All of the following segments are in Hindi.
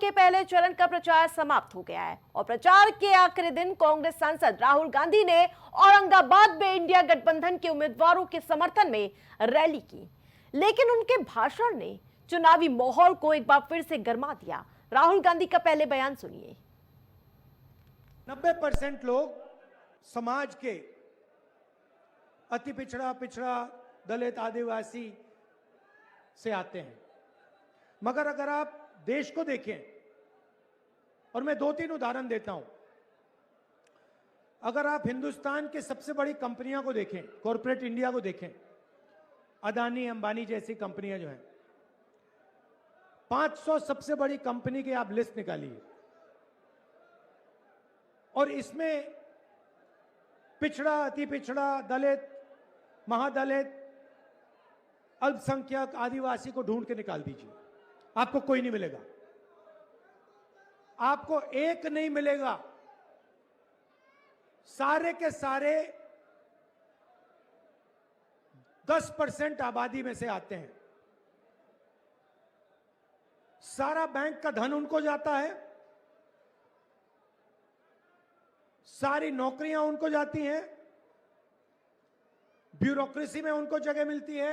के पहले चरण का प्रचार समाप्त हो गया है और प्रचार के आखिरी दिन कांग्रेस सांसद राहुल गांधी ने औरंगाबाद में इंडिया गठबंधन के उम्मीदवारों के समर्थन में रैली की, लेकिन उनके भाषण ने चुनावी माहौल को एक बार फिर से गर्मा दिया। राहुल गांधी का पहले बयान सुनिए। 90% लोग समाज के अति पिछड़ा, दलित, आदिवासी से आते हैं, मगर अगर आप देश को देखें, और मैं 2-3 उदाहरण देता हूं। अगर आप हिंदुस्तान के सबसे बड़ी कंपनियों को देखें, कॉर्पोरेट इंडिया को देखें, अदानी, अंबानी जैसी कंपनियां जो हैं, 500 सबसे बड़ी कंपनी की आप लिस्ट निकालिए और इसमें पिछड़ा, अति पिछड़ा, दलित, महादलित, अल्पसंख्यक, आदिवासी को ढूंढ के निकाल दीजिए, आपको कोई नहीं मिलेगा। आपको एक नहीं मिलेगा। सारे के सारे 10% आबादी में से आते हैं। सारा बैंक का धन उनको जाता है, सारी नौकरियां उनको जाती हैं, ब्यूरोक्रेसी में उनको जगह मिलती है।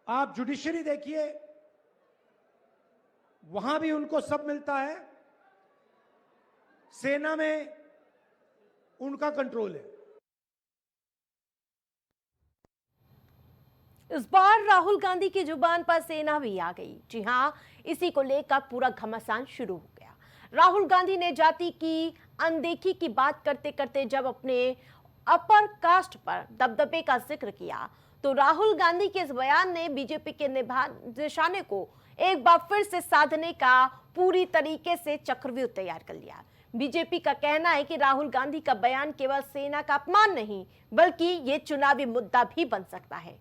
आप जुडिशरी देखिए, वहां भी उनको सब मिलता है। सेना में उनका कंट्रोल है। इस बार राहुल गांधी की जुबान पर सेना भी आ गई। जी हां, इसी को लेकर पूरा घमासान शुरू हो गया। राहुल गांधी ने जाति की अनदेखी की बात करते करते जब अपने अपर कास्ट पर दबदबे का जिक्र किया, तो राहुल गांधी के इस बयान ने बीजेपी के निशाने को एक बार फिर से साधने का पूरी तरीके से चक्रव्यूह तैयार कर लिया। बीजेपी का कहना है कि राहुल गांधी का बयान केवल सेना का अपमान नहीं, बल्कि ये चुनावी मुद्दा भी बन सकता है।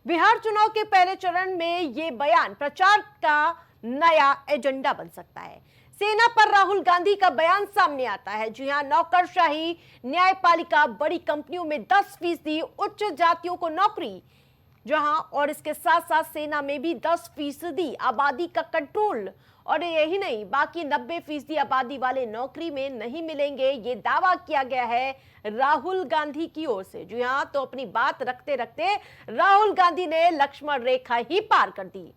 बिहार चुनाव के पहले चरण में ये बयान प्रचार का नया एजेंडा बन सकता है। सेना पर राहुल गांधी का बयान सामने आता है। जी हां, नौकरशाही, न्यायपालिका, बड़ी कंपनियों में 10% उच्च जातियों को नौकरी, जहां और इसके साथ साथ सेना में भी 10% आबादी का कंट्रोल, और यही नहीं, बाकी 90% आबादी वाले नौकरी में नहीं मिलेंगे, ये दावा किया गया है राहुल गांधी की ओर से। जी हां, तो अपनी बात रखते रखते राहुल गांधी ने लक्ष्मण रेखा ही पार कर दी।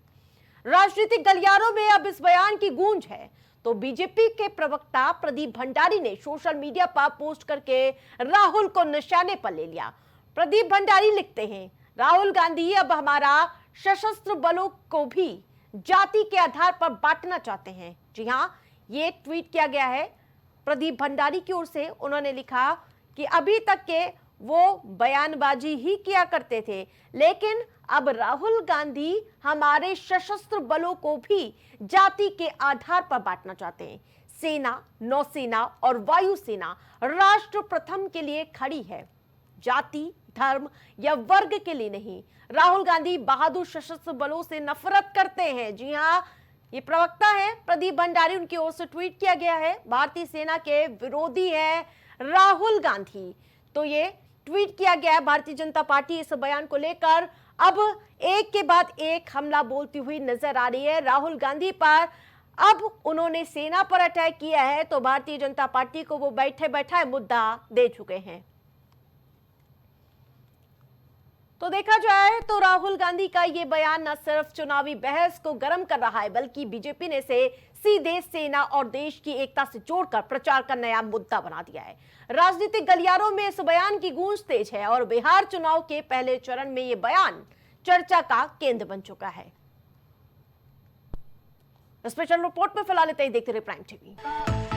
राजनीतिक गलियारों में अब इस बयान की गूंज है। तो बीजेपी के प्रवक्ता प्रदीप भंडारी ने सोशल मीडिया पर पोस्ट करके राहुल को निशाने पर ले लिया। प्रदीप भंडारी लिखते हैं, राहुल गांधी अब हमारा सशस्त्र बलों को भी जाति के आधार पर बांटना चाहते हैं। जी हां, ये ट्वीट किया गया है प्रदीप भंडारी की ओर से। उन्होंने लिखा कि अभी तक के वो बयानबाजी ही किया करते थे, लेकिन अब राहुल गांधी हमारे सशस्त्र बलों को भी जाति के आधार पर बांटना चाहते हैं। सेना, नौसेना और वायुसेना राष्ट्र प्रथम के लिए खड़ी है, जाति, धर्म या वर्ग के लिए नहीं। राहुल गांधी बहादुर सशस्त्र बलों से नफरत करते हैं। जी हां, ये प्रवक्ता है प्रदीप भंडारी, उनकी ओर से ट्वीट किया गया है। भारतीय सेना के विरोधी है राहुल गांधी, तो ये ट्वीट किया गया है। भारतीय जनता पार्टी इस बयान को लेकर अब एक के बाद एक हमला बोलती हुई नजर आ रही है राहुल गांधी पर। अब उन्होंने सेना पर अटैक किया है, तो भारतीय जनता पार्टी को वो बैठे बैठाए मुद्दा दे चुके हैं। तो देखा जाए तो राहुल गांधी का ये बयान न सिर्फ चुनावी बहस को गर्म कर रहा है, बल्कि बीजेपी ने इसे सीधे सेना और देश की एकता से जोड़कर प्रचार का नया मुद्दा बना दिया है। राजनीतिक गलियारों में इस बयान की गूंज तेज है और बिहार चुनाव के पहले चरण में ये बयान चर्चा का केंद्र बन चुका है। स्पेशल रिपोर्ट में फिलहाल इतना ही। देखते रहिए प्राइम टीवी।